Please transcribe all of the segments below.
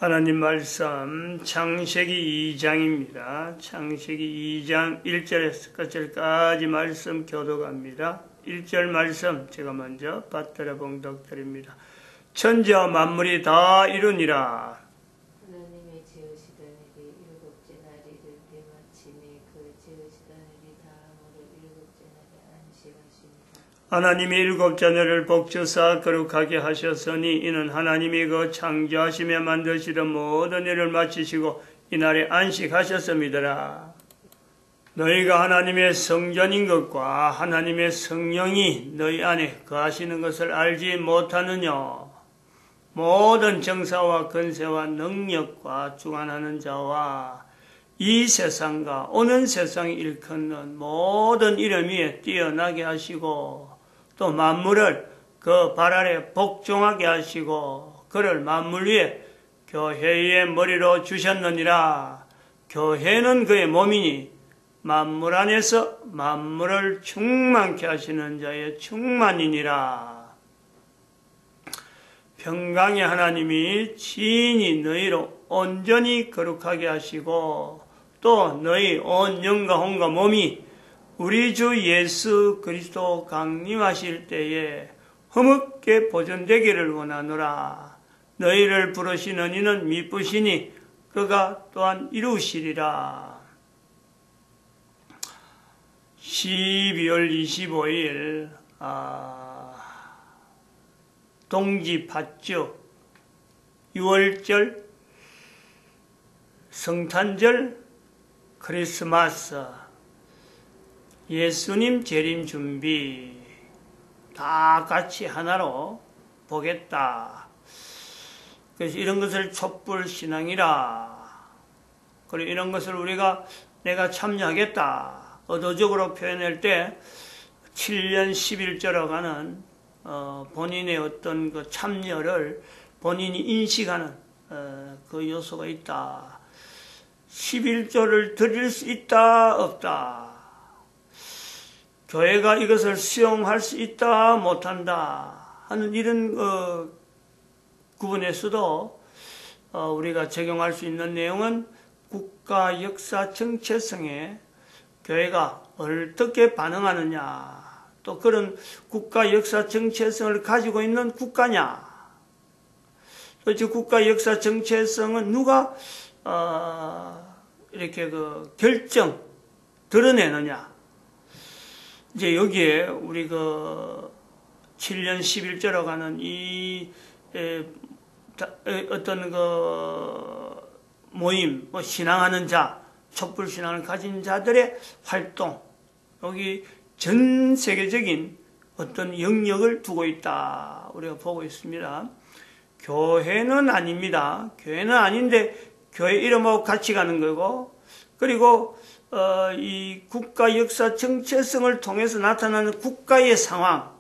하나님 말씀 창세기 2장입니다. 창세기 2장 1절에서 끝절까지 말씀 교독합니다. 1절 말씀 제가 먼저 받들어 봉독드립니다. 천지와 만물이 다 이루니라. 하나님의 지으시던 일이 일곱째 날이 될 때마침에 그 지으시던 일이 다함으로 일곱째 날에 안식하십니다. 하나님이 일곱째 날을 복주사 거룩하게 하셨으니 이는 하나님이 그 창조하시며 만드시던 모든 일을 마치시고 이날에 안식하셨음이더라. 너희가 하나님의 성전인 것과 하나님의 성령이 너희 안에 거하시는 것을 알지 못하느냐. 모든 정사와 권세와 능력과 주관하는 자와 이 세상과 오는 세상을 일컫는 모든 이름 위에 뛰어나게 하시고 또 만물을 그 발 아래 복종하게 하시고 그를 만물 위에 교회의 머리로 주셨느니라. 교회는 그의 몸이니 만물 안에서 만물을 충만케 하시는 자의 충만이니라. 평강의 하나님이 친히 너희로 온전히 거룩하게 하시고 또 너희 온 영과 혼과 몸이 우리 주 예수 그리스도 강림하실 때에 흠없게 보존되기를 원하노라. 너희를 부르시는 이는 미쁘시니 그가 또한 이루시리라. 12월 25일 동지 팥죽, 6월절, 성탄절, 크리스마스, 예수님 재림 준비 다 같이 하나로 보겠다. 그래서 이런 것을 촛불 신앙이라. 그리고 이런 것을 내가 참여하겠다. 의도적으로 표현할 때 7년 11조라고 하는 본인의 어떤 그 참여를 본인이 인식하는 그 요소가 있다. 11조를 드릴 수 있다, 없다. 교회가 이것을 수용할 수 있다, 못한다 하는 이런 구분에서도 우리가 적용할 수 있는 내용은 국가 역사 정체성에 교회가 어떻게 반응하느냐, 또 그런 국가 역사 정체성을 가지고 있는 국가냐, 또 국가 역사 정체성은 누가 이렇게 드러내느냐. 이제 여기에 우리 7년 11조라고 하는 이 어떤 모임, 신앙하는 자, 촛불 신앙을 가진 자들의 활동, 여기 전 세계적인 어떤 영역을 두고 있다. 우리가 보고 있습니다. 교회는 아닙니다. 교회는 아닌데 교회 이름하고 같이 가는 거고, 그리고 이 국가 역사 정체성을 통해서 나타나는 국가의 상황,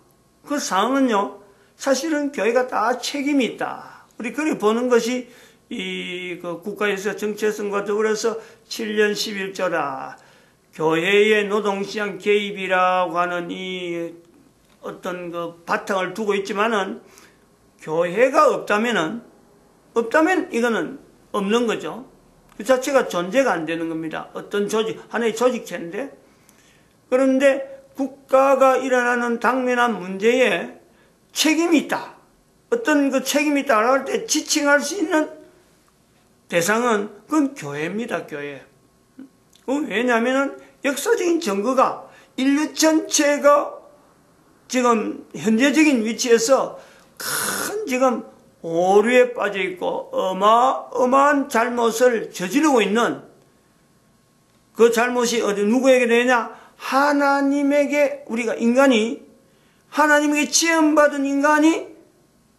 그 상황은요, 사실은 교회가 다 책임이 있다. 우리 그렇게 보는 것이 이 국가 역사 정체성과 더불어서 7년 11조라. 교회의 노동시장 개입이라고 하는 이 어떤 바탕을 두고 있지만은 교회가 없다면 이거는 없는 거죠. 그 자체가 존재가 안 되는 겁니다. 어떤 조직, 하나의 조직체인데. 그런데 국가가 일어나는 당면한 문제에 책임이 있다. 어떤 책임이 있다고 할 때 지칭할 수 있는 대상은 그건 교회입니다, 교회. 왜냐하면 역사적인 증거가 인류 전체가 지금 현재적인 위치에서 큰 지금 오류에 빠져 있고 어마어마한 잘못을 저지르고 있는 그 잘못이 누구에게 되느냐? 하나님에게 하나님에게 지음받은 인간이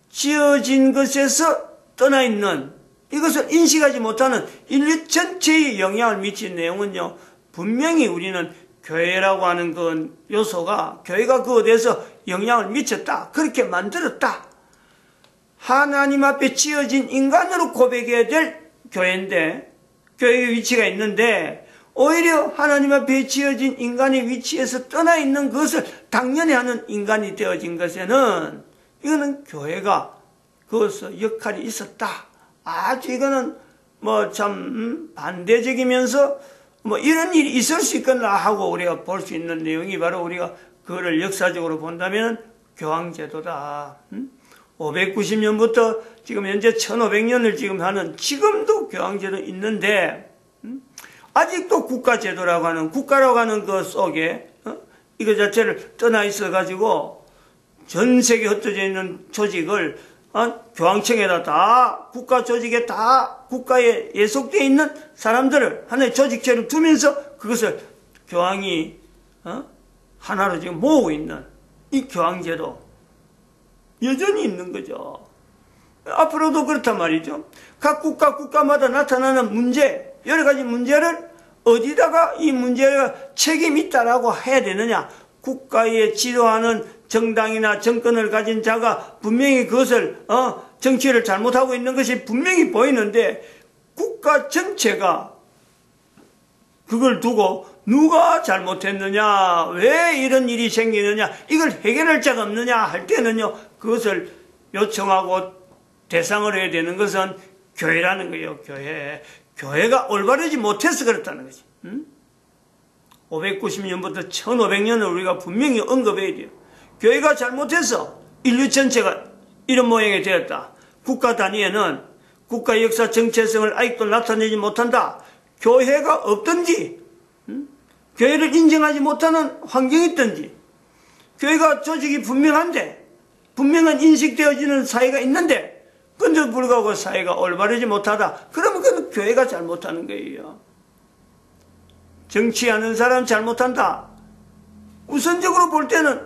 지어진 것에서 떠나 있는, 이것을 인식하지 못하는 인류 전체에 영향을 미친 내용은요, 분명히 우리는 교회라고 하는 그 요소가, 교회가 그것에 대해서 영향을 미쳤다, 그렇게 만들었다, 하나님 앞에 지어진 인간으로 고백해야 될 교회인데, 교회의 위치가 있는데 오히려 하나님 앞에 지어진 인간의 위치에서 떠나 있는 것을 당연히 하는 인간이 되어진 것에는 이거는 교회가 그것의 역할이 있었다 아주 이거는 뭐 참 반대적이면서 뭐 이런 일이 있을 수 있겠나 하고 우리가 볼 수 있는 내용이 바로 우리가 그거를 역사적으로 본다면 교황제도다. 590년부터 지금 현재 1500년을 지금 하는 지금도 교황제도 있는데 아직도 국가제도라고 하는 국가라고 하는 그 속에 이거 자체를 떠나 있어 가지고 전 세계에 흩어져 있는 조직을 교황청에다 다 국가 조직에 다 국가에 예속되어 있는 사람들을 하나의 조직체로 두면서 그것을 교황이 하나로 지금 모으고 있는 이 교황제도 여전히 있는 거죠. 앞으로도 그렇단 말이죠. 각 국가마다 나타나는 문제, 여러 가지 문제를 어디다가 이 문제가 책임이 있다라고 해야 되느냐. 국가에 지도하는 정당이나 정권을 가진 자가 분명히 그것을 정치를 잘못하고 있는 것이 분명히 보이는데 국가 전체가 그걸 두고 누가 잘못했느냐, 왜 이런 일이 생기느냐, 이걸 해결할 자가 없느냐 할 때는요, 그것을 요청하고 대상을 해야 되는 것은 교회라는 거예요. 교회가 올바르지 못해서 그렇다는 거지. 590년부터 1500년을 우리가 분명히 언급해야 돼요. 교회가 잘못해서 인류 전체가 이런 모양이 되었다. 국가 단위에는 국가 역사 정체성을 아직도 나타내지 못한다. 교회가 없든지 교회를 인정하지 못하는 환경이 있든지 교회가 조직이 분명한데 분명한 인식되어지는 사회가 있는데 그런데도 불구하고 사회가 올바르지 못하다. 그러면 그건 교회가 잘못하는 거예요. 정치하는 사람 잘못한다. 우선적으로 볼 때는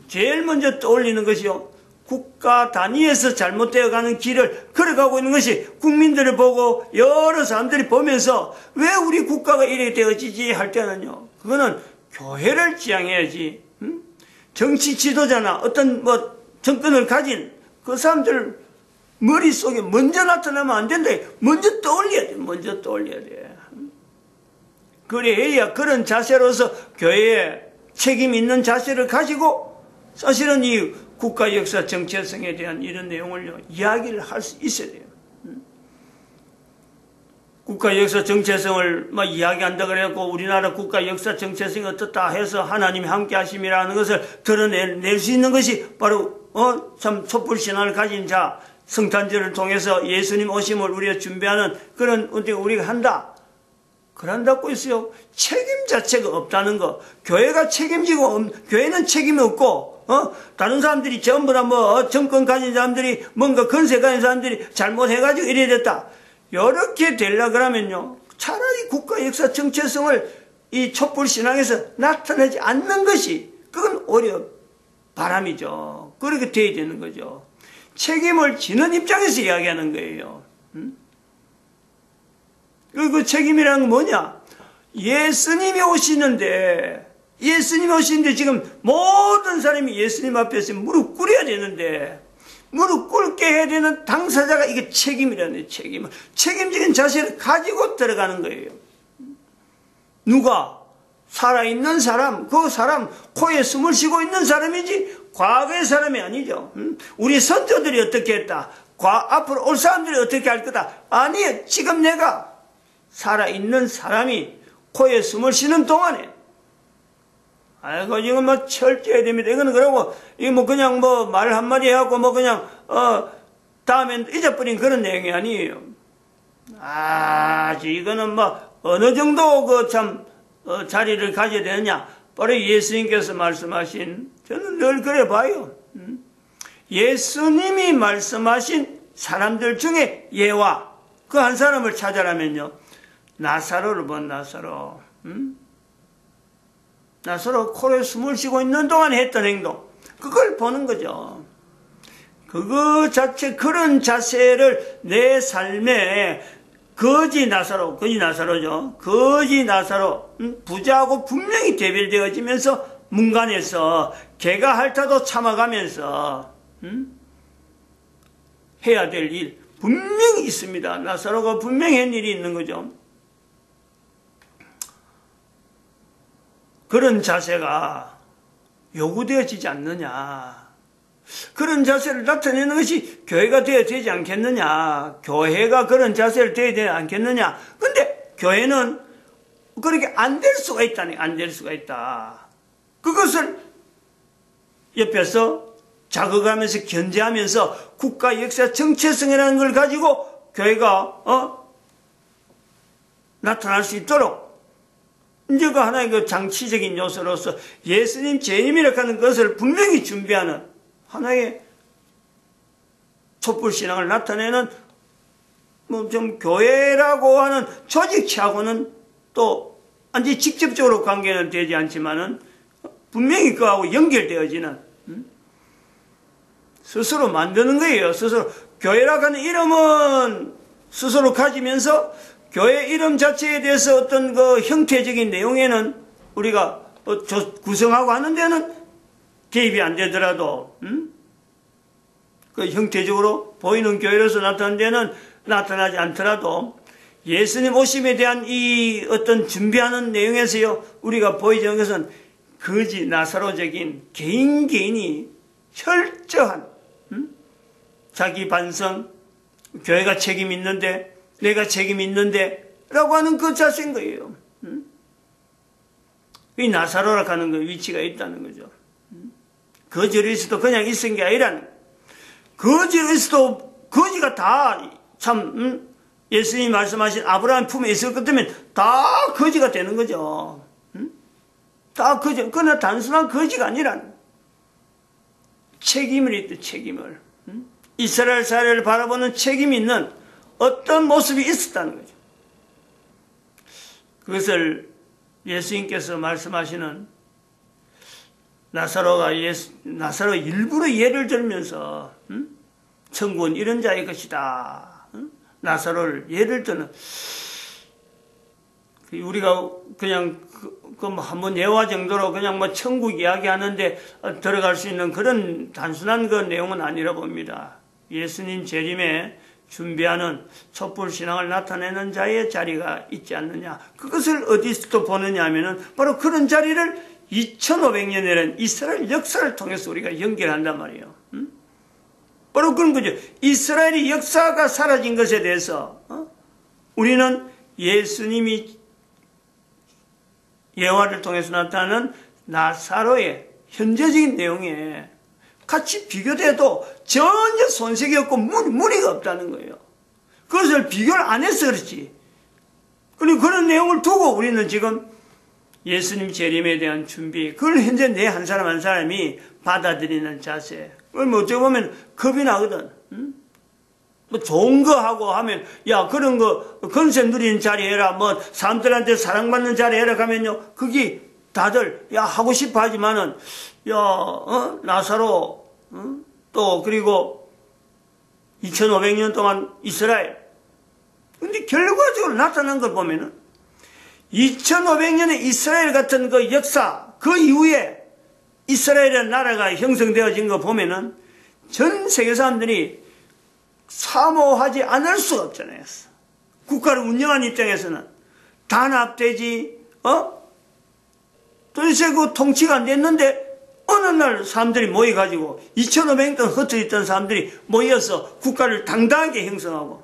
제일 먼저 떠올리는 것이요. 국가 단위에서 잘못되어가는 길을 걸어가고 있는 것이 국민들을 보고 여러 사람들이 보면서 왜 우리 국가가 이렇게 되어지지 할 때는요. 그거는 교회를 지향해야지. 정치 지도자나 어떤 정권을 가진 그 사람들 머릿속에 먼저 나타나면 안 된다. 먼저 떠올려야 돼. 먼저 떠올려야 돼. 그래야 그런 자세로서 교회에 책임 있는 자세를 가지고 사실은 이 국가 역사 정체성에 대한 이런 내용을 이야기를 할 수 있어야 돼요. 국가 역사 정체성을 이야기한다 그래갖고 우리나라 국가 역사 정체성이 어떻다 해서 하나님이 함께 하심이라는 것을 드러낼 수 있는 것이 바로 참 촛불 신앙을 가진 자 성탄절을 통해서 예수님 오심을 우리가 준비하는 그런 우리가 한다. 그런다고 있어요. 책임 자체가 없다는 거. 교회가 책임지고 교회는 책임이 없고 다른 사람들이 전부 다 정권 가진 사람들이 뭔가 건세 가진 사람들이 잘못해가지고 이래 됐다. 이렇게 되려고 그러면요. 차라리 국가 역사 정체성을 이 촛불 신앙에서 나타내지 않는 것이 그건 오히려 바람이죠. 그렇게 돼야 되는 거죠. 책임을 지는 입장에서 이야기하는 거예요. 그 책임이라는 건 뭐냐? 예수님이 오시는데 지금 모든 사람이 예수님 앞에서 무릎 꿇어야 되는데 무릎 꿇게 해야 되는 당사자가 이게 책임이라는 책임을 책임적인 자세를 가지고 들어가는 거예요. 누가? 살아있는 사람, 그 사람 코에 숨을 쉬고 있는 사람이지 과거의 사람이 아니죠. 우리 선조들이 어떻게 했다. 앞으로 올 사람들이 어떻게 할 거다. 아니에요. 지금 내가 살아있는 사람이 코에 숨을 쉬는 동안에 아이고 이건 철저해야 됩니다. 이거는 그러고 이거 그냥 말 한마디 해갖고 그냥 다음엔 잊어버린 그런 내용이 아니에요. 이거는 어느 정도 자리를 가져야 되느냐. 바로 예수님께서 말씀하신 저는 늘 그래 봐요. 예수님이 말씀하신 사람들 중에 예와 그 한 사람을 찾아라면요. 나사로를 본 나사로. 나사로 코에 숨을 쉬고 있는 동안 했던 행동. 그걸 보는 거죠. 그런 자세를 내 삶에 거지 나사로죠. 거지 나사로. 부자하고 분명히 대별되어지면서 문간에서 개가 핥아도 참아가면서, 해야 될 일 분명히 있습니다. 나사로가 분명히 한 일이 있는 거죠. 그런 자세가 요구되어지지 않느냐. 그런 자세를 나타내는 것이 교회가 되어야 되지 않겠느냐. 교회가 그런 자세를 되어야 되지 않겠느냐. 근데 교회는 그렇게 안 될 수가 있다니, 안 될 수가 있다. 그것을 옆에서 자극하면서 견제하면서 국가 역사 정체성이라는 걸 가지고 교회가 나타날 수 있도록 이제 그 하나의 그 장치적인 요소로서 예수님 재림이라고 하는 것을 분명히 준비하는 하나의 촛불신앙을 나타내는 뭐 좀 교회라고 하는 조직하고는 또 완전히 직접적으로 관계는 되지 않지만은 분명히 그하고 연결되어지는 스스로 만드는 거예요. 스스로 교회라고 하는 이름은 스스로 가지면서 교회 이름 자체에 대해서 어떤 그 형태적인 내용에는 우리가 구성하고 하는 데는 개입이 안 되더라도 그 형태적으로 보이는 교회로서 나타나는 데는 나타나지 않더라도 예수님 오심에 대한 이 어떤 준비하는 내용에서요 우리가 보이는 것은 거지 나사로적인 개인이 철저한 자기 반성, 교회가 책임 있는데 내가 책임 있는데 라고 하는 그 자세인 거예요. 이 나사로라고 하는 그 위치가 있다는 거죠. 거지로 있어도 그냥 있은 게 아니라는 거지로 있어도 거지가 다 참 예수님이 말씀하신 아브라함 품에 있을 것 때문에 다 거지가 되는 거죠. 다 거지. 그러나 단순한 거지가 아니란 책임을 있다. 책임을. 이스라엘 사회를 바라보는 책임이 있는 어떤 모습이 있었다는 거죠. 그것을 예수님께서 말씀하시는 나사로 일부러 예를 들면서 천국은 이런 자의 것이다. 나사로를 예를 드는 우리가 그냥 한번 예화 정도로 그냥 뭐 천국 이야기하는데 들어갈 수 있는 그런 단순한 그 내용은 아니라 봅니다. 예수님 재림에 준비하는 촛불 신앙을 나타내는 자의 자리가 있지 않느냐. 그것을 어디서 또 보느냐 하면은 바로 그런 자리를 2500년이라는 이스라엘 역사를 통해서 우리가 연결한단 말이에요. 바로 그런 거죠. 이스라엘의 역사가 사라진 것에 대해서 우리는 예수님이 예화를 통해서 나타나는 나사로의 현재적인 내용에 같이 비교돼도 전혀 손색이 없고 무리가 없다는 거예요. 그것을 비교를 안 해서 그렇지. 그리고 그런 내용을 두고 우리는 지금 예수님 재림에 대한 준비, 그걸 현재 내 한 사람 한 사람이 받아들이는 자세. 그걸 뭐 어찌 보면 겁이 나거든. 뭐 좋은 거 하고 하면, 야, 그런 거, 건세 누리는 자리 해라. 뭐, 사람들한테 사랑받는 자리 해라. 가면요. 그게 다들, 야, 하고 싶어 하지만은, 야, 나사로, 또, 그리고 2500년 동안 이스라엘. 근데 결과적으로 나타난 걸 보면은, 2500년의 이스라엘 같은 그 역사, 그 이후에 이스라엘의 나라가 형성되어진 거 보면은 전 세계 사람들이 사모하지 않을 수가 없잖아요. 국가를 운영하는 입장에서는 단합되지, 도대체 그 통치가 안 됐는데 어느 날 사람들이 모여가지고 2500년 동안 흩어졌던 사람들이 모여서 국가를 당당하게 형성하고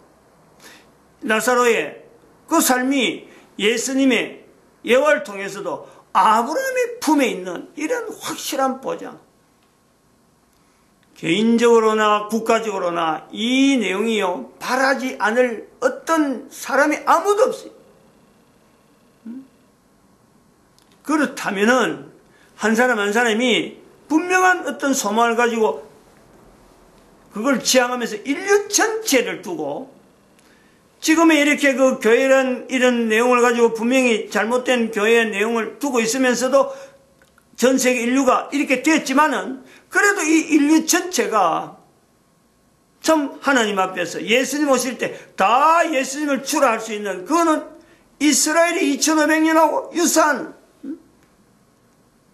나사로의 그 삶이 예수님의 예화를 통해서도 아브라함의 품에 있는 이런 확실한 보장, 개인적으로나 국가적으로나 이 내용이요 바라지 않을 어떤 사람이 아무도 없어요. 그렇다면은 한 사람 한 사람이 분명한 어떤 소망을 가지고 그걸 지향하면서 인류 전체를 두고 지금의 이렇게 그 교회란 이런 내용을 가지고 분명히 잘못된 교회의 내용을 두고 있으면서도 전 세계 인류가 이렇게 됐지만은 그래도 이 인류 전체가 참 하나님 앞에서 예수님 오실 때 다 예수님을 주라 할 수 있는 그거는 이스라엘이 2500년하고 유사한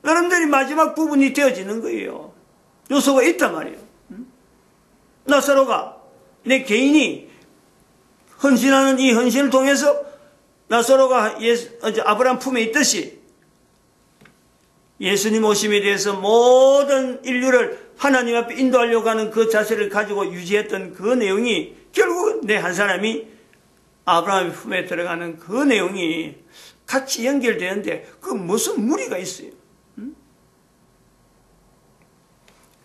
여러분들이 마지막 부분이 되어지는 거예요. 요소가 있단 말이에요. 나사로가 내 개인이 헌신하는 이 헌신을 통해서 나사로가 아브라함 품에 있듯이 예수님 오심에 대해서 모든 인류를 하나님 앞에 인도하려고 하는 그 자세를 가지고 유지했던 그 내용이 결국 내 한 사람이 아브라함의 품에 들어가는 그 내용이 같이 연결되는데 그 무슨 무리가 있어요.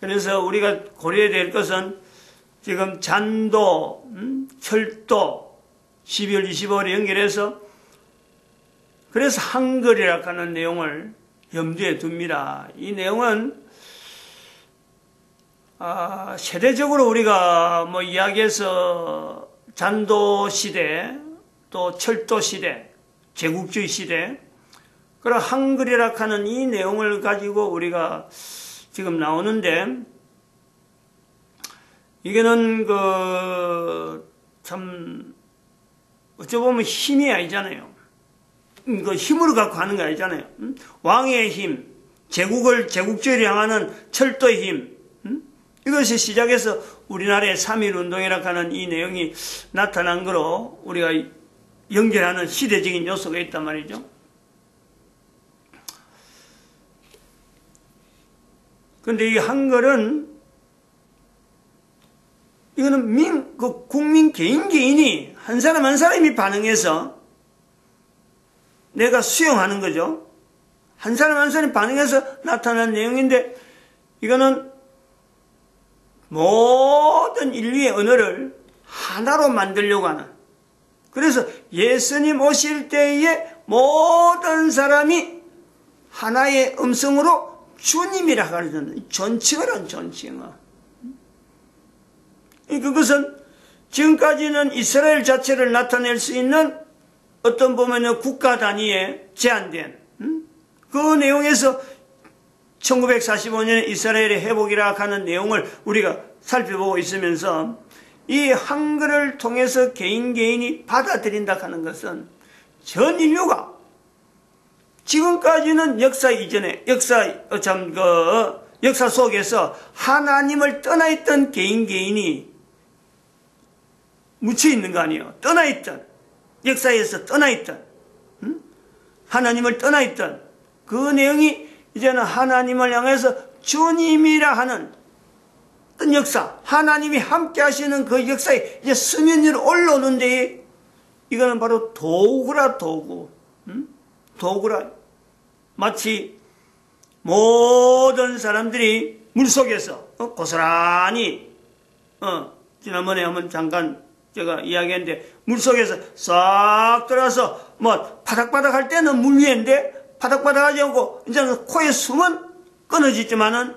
그래서 우리가 고려해야 될 것은 지금 잔도, 철도 12월 25일에 연결해서 그래서 한글이라고 하는 내용을 염두에 둡니다. 이 내용은 세대적으로 우리가 뭐 이야기해서 잔도 시대, 또 철도 시대, 제국주의 시대, 그런 한글이라고 하는 이 내용을 가지고 우리가 지금 나오는데, 이게는 참 어찌 보면 힘이 아니잖아요. 그 힘으로 갖고 가는 거 아니잖아요. 왕의 힘, 제국주의를 향하는 철도의 힘, 이것이 시작해서 우리나라의 3.1운동이라고 하는 이 내용이 나타난 거로 우리가 연결하는 시대적인 요소가 있단 말이죠. 그런데 이 한글은 이거는 국민 개인이 한 사람 한 사람이 반응해서 내가 수용하는 거죠. 한 사람 한 사람이 반응해서 나타난 내용인데 이거는 모든 인류의 언어를 하나로 만들려고 하는, 그래서 예수님 오실 때에 모든 사람이 하나의 음성으로 주님이라 가르쳤는 존칭을 한 존칭어. 그것은 지금까지는 이스라엘 자체를 나타낼 수 있는 어떤 보면은 국가 단위에 제한된 그 내용에서 1945년에 이스라엘의 회복이라 하는 내용을 우리가 살펴보고 있으면서 이 한글을 통해서 개인이 받아들인다 하는 것은 전 인류가 지금까지는 역사 이전에 역사 속에서 하나님을 떠나있던 개인이 묻혀 있는 거 아니에요. 떠나있던, 역사에서 떠나있던, 하나님을 떠나있던 그 내용이 이제는 하나님을 향해서 주님이라 하는 어떤 역사, 하나님이 함께 하시는 그 역사에 이제 수면 위로 올라오는데, 이거는 바로 도구라, 도구. 도구라. 마치 모든 사람들이 물속에서 고스란히 지난번에 한번 잠깐 제가 이야기했는데, 물속에서 싹 들어가서 뭐 바닥바닥 할 때는 물 위인데 바닥바닥 하지 않고 이제는 코에 숨은 끊어지지만은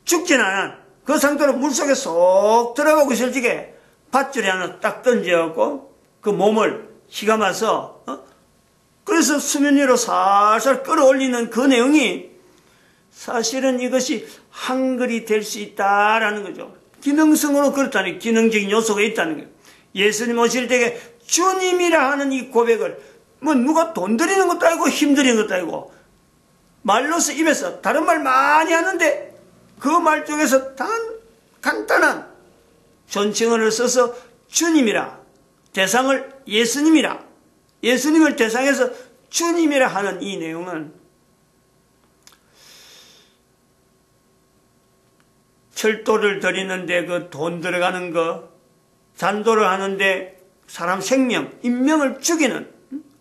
죽진 않은 그 상태로 물속에 쏙 들어가고 있을 적에 밧줄이 하나 딱 던져갖고 그 몸을 휘감아서 그래서 수면 위로 살살 끌어올리는 그 내용이 사실은 이것이 한글이 될 수 있다라는 거죠. 기능성으로 그렇다는, 기능적인 요소가 있다는 거예요. 예수님 오실 때에 주님이라 하는 이 고백을 뭐 누가 돈 들이는 것도 아니고 힘 들이는 것도 아니고 말로서 입에서 다른 말 많이 하는데 그 말 중에서 간단한 존칭어를 써서 주님이라, 대상을 예수님이라, 예수님을 대상해서 주님이라 하는 이 내용은 철도를 들이는데 그 돈 들어가는 거, 잔도를 하는데 사람 생명, 인명을 죽이는,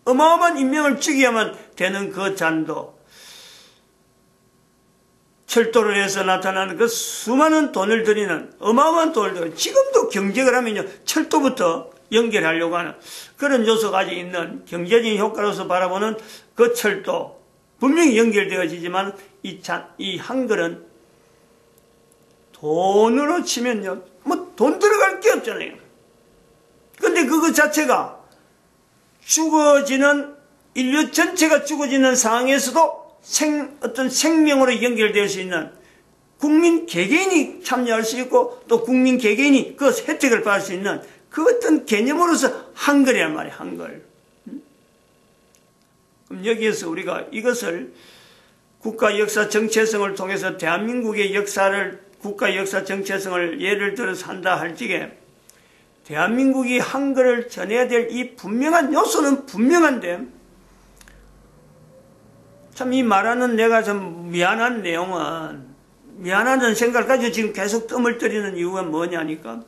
어마어마한 인명을 죽여야만 되는 그 잔도, 철도를 해서 나타나는 그 수많은 돈을 들이는, 어마어마한 돈을 들이는, 지금도 경제를 하면요 철도부터 연결하려고 하는 그런 요소가 아직 있는 경제적인 효과로서 바라보는 그 철도, 분명히 연결되어지지만 이 한글은 돈으로 치면요 뭐 돈 들어갈 게 없잖아요. 근데 그거 자체가 죽어지는, 인류 전체가 죽어지는 상황에서도 어떤 생명으로 연결될 수 있는, 국민 개개인이 참여할 수 있고 또 국민 개개인이 그 혜택을 받을 수 있는 그 어떤 개념으로서 한글이란 말이에요. 한글. 그럼 여기에서 우리가 이것을 국가 역사 정체성을 통해서 대한민국의 역사를, 국가 역사 정체성을 예를 들어서 한다 할 적에 대한민국이 한글을 전해야 될 이 분명한 요소는 분명한데, 참 이 말하는 내가 좀 미안한 내용은 미안하다는 생각을 가지고 지금 계속 뜸을 들이는 이유가 뭐냐니까,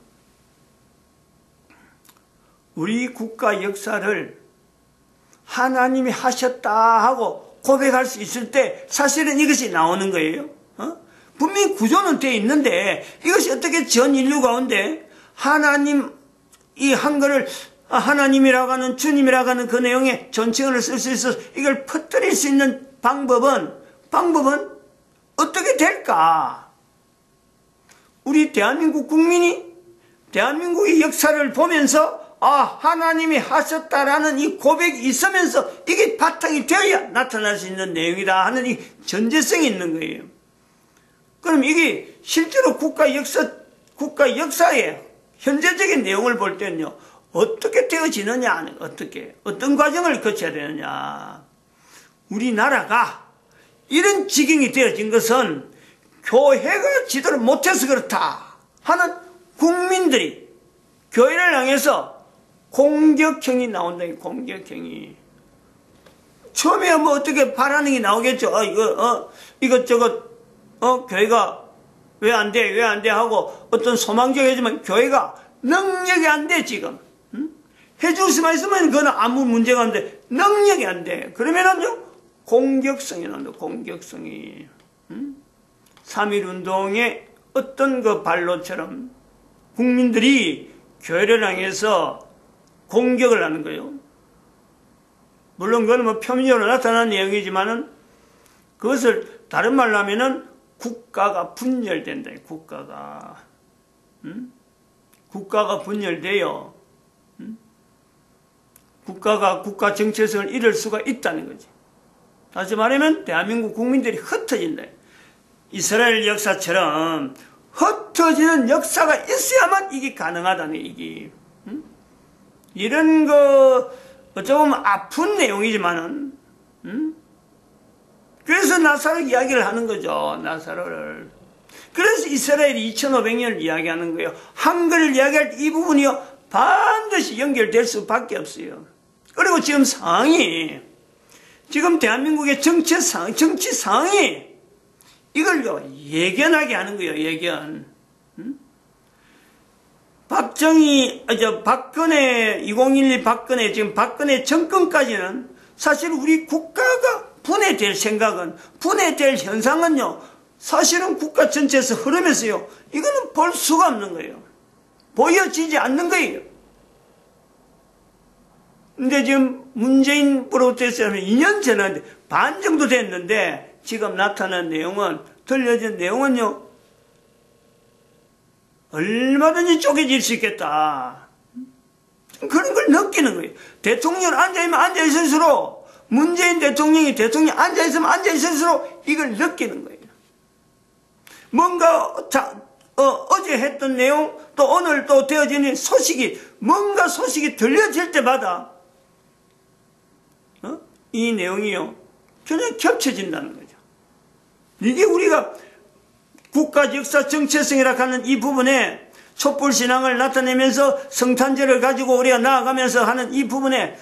우리 국가 역사를 하나님이 하셨다 하고 고백할 수 있을 때 사실은 이것이 나오는 거예요. 분명히 구조는 되어 있는데 이것이 어떻게 전 인류 가운데 하나님 이 한글을 하나님이라고 하는 주님이라고 하는 그 내용의 존칭어를 쓸 수 있어서 이걸 퍼뜨릴 수 있는 방법은 어떻게 될까? 우리 대한민국 국민이 대한민국의 역사를 보면서 하나님이 하셨다라는 이 고백이 있으면서 이게 바탕이 되어야 나타날 수 있는 내용이다 하는 이 전제성이 있는 거예요. 그럼 이게 실제로 국가 역사의 현재적인 내용을 볼 때는요, 어떻게 되어지느냐, 어떤 과정을 거쳐야 되느냐. 우리나라가 이런 지경이 되어진 것은 교회가 지도를 못해서 그렇다 하는 국민들이 교회를 향해서 공격형이 나온다, 공격형이. 처음에 뭐 어떻게 바라는 게 나오겠죠. 이것저것, 교회가 왜 안 돼 하고 어떤 소망적이지만 교회가 능력이 안 돼, 지금. 해줄 수만 있으면 그건 아무 문제가 안 돼. 능력이 안 돼. 그러면은요, 공격성이 나온다, 공격성이. 3.1운동의 어떤 그 발로처럼 국민들이 교회를 향해서 공격을 하는 거예요. 물론 그건 뭐 표면적으로 나타나는 내용이지만은 그것을 다른 말로 하면은 국가가 분열된다. 국가가 분열돼요. 국가가 국가 정체성을 잃을 수가 있다는 거지. 다시 말하면 대한민국 국민들이 흩어진다. 이스라엘 역사처럼 흩어지는 역사가 있어야만 이게 가능하다네, 이게. 이런 거, 어쩌면 아픈 내용이지만은, 그래서 나사렛 이야기를 하는 거죠, 나사렛을. 그래서 이스라엘이 2500년을 이야기하는 거예요. 한글을 이야기할 때 이 부분이요, 반드시 연결될 수밖에 없어요. 그리고 지금 상황이, 지금 대한민국의 정치 상황이, 이걸 예견하게 하는 거예요, 예견. 박근혜, 2012 박근혜, 지금 박근혜 정권까지는 사실 우리 국가가 분해될 생각은, 분해될 현상은요, 사실은 국가 전체에서 흐르면서요, 이거는 볼 수가 없는 거예요. 보여지지 않는 거예요. 근데 지금 문재인으로부터 2년 지났는데, 반 정도 됐는데, 지금 나타난 내용은, 들려진 내용은요, 얼마든지 쪼개질 수 있겠다. 그런 걸 느끼는 거예요. 대통령 앉아있으면 앉아있을수록, 문재인 대통령 앉아있으면 앉아있을수록 이걸 느끼는 거예요. 뭔가, 어제 했던 내용, 또 오늘 또 되어지는 소식이, 뭔가 소식이 들려질 때마다, 이 내용이요, 전혀 겹쳐진다는 거죠. 이게 우리가 국가 역사 정체성이라 하는 이 부분에 촛불신앙을 나타내면서 성탄절을 가지고 우리가 나아가면서 하는 이 부분에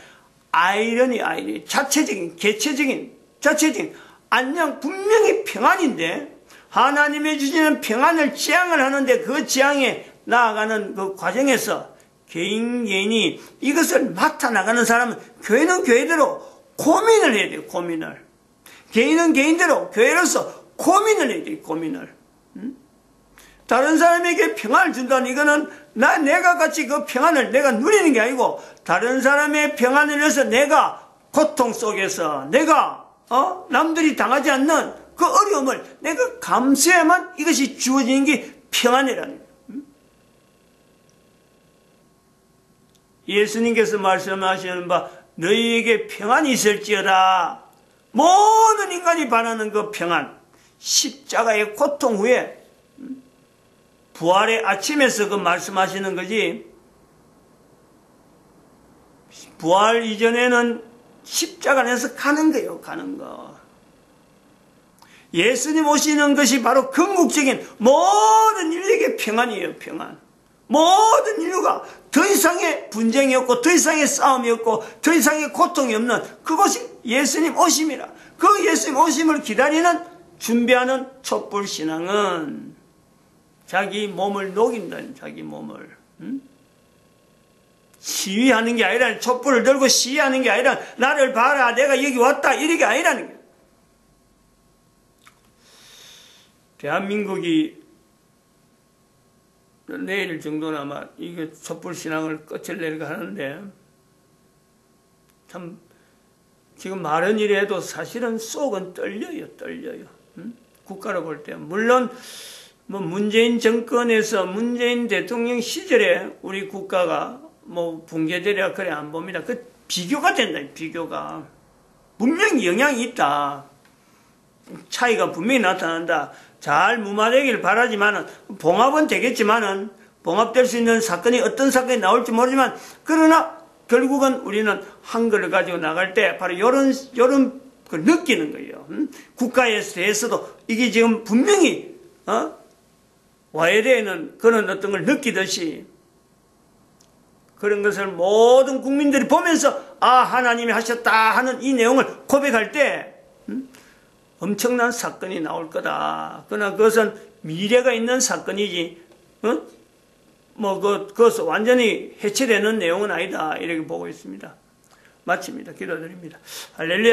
아이러니, 자체적인, 자체적인 안녕, 분명히 평안인데 하나님이 주시는 평안을 지향을 하는데 그 지향에 나아가는 그 과정에서 개인이 이것을 맡아나가는 사람은 교회는 교회대로 고민을 해야 돼요, 고민을. 개인은 개인대로 교회로서 고민을 해야 돼요, 고민을. 다른 사람에게 평안을 준다는 이거는 내가 같이 그 평안을 내가 누리는 게 아니고 다른 사람의 평안을 위해서 내가 고통 속에서 내가 남들이 당하지 않는 그 어려움을 내가 감수해야만 이것이 주어지는 게 평안이라는 거예요. 예수님께서 말씀하시는 바 너희에게 평안이 있을지어다. 모든 인간이 바라는 그 평안, 십자가의 고통 후에 부활의 아침에서 그 말씀하시는 거지, 부활 이전에는 십자가 안에서 가는 거예요, 가는 거. 예수님 오시는 것이 바로 궁극적인 모든 인류에게 평안이에요, 평안. 모든 인류가 더 이상의 분쟁이 없고 더 이상의 싸움이 없고 더 이상의 고통이 없는 그것이 예수님 오심이라. 그 예수님 오심을 기다리는 준비하는 촛불신앙은 자기 몸을 녹인다. 자기 몸을. 시위하는 게 아니라, 촛불을 들고 시위하는 게 아니라, 나를 봐라, 내가 여기 왔다, 이게 아니라는 거예요. 대한민국이 내일 정도는 아마 이게 촛불신앙을 끝을 내려고 하는데, 참, 지금 말은 이래도 사실은 속은 떨려요. 국가로 볼 때. 물론, 문재인 정권에서 문재인 대통령 시절에 우리 국가가 붕괴되려 그래 안 봅니다. 그 비교가 된다, 비교가. 분명히 영향이 있다. 차이가 분명히 나타난다. 잘 무마되길 바라지만은, 봉합은 되겠지만은, 봉합될 수 있는 사건이 어떤 사건이 나올지 모르지만, 그러나 결국은 우리는 한글을 가지고 나갈 때 바로 요런 걸 느끼는 거예요. 국가에 대해서도 이게 지금 분명히, 와야 되는 그런 어떤 걸 느끼듯이, 그런 것을 모든 국민들이 보면서 하나님이 하셨다 하는 이 내용을 고백할 때 엄청난 사건이 나올 거다. 그러나 그것은 미래가 있는 사건이지 그것은 완전히 해체되는 내용은 아니다. 이렇게 보고 있습니다. 마칩니다. 기도드립니다. 할렐루야.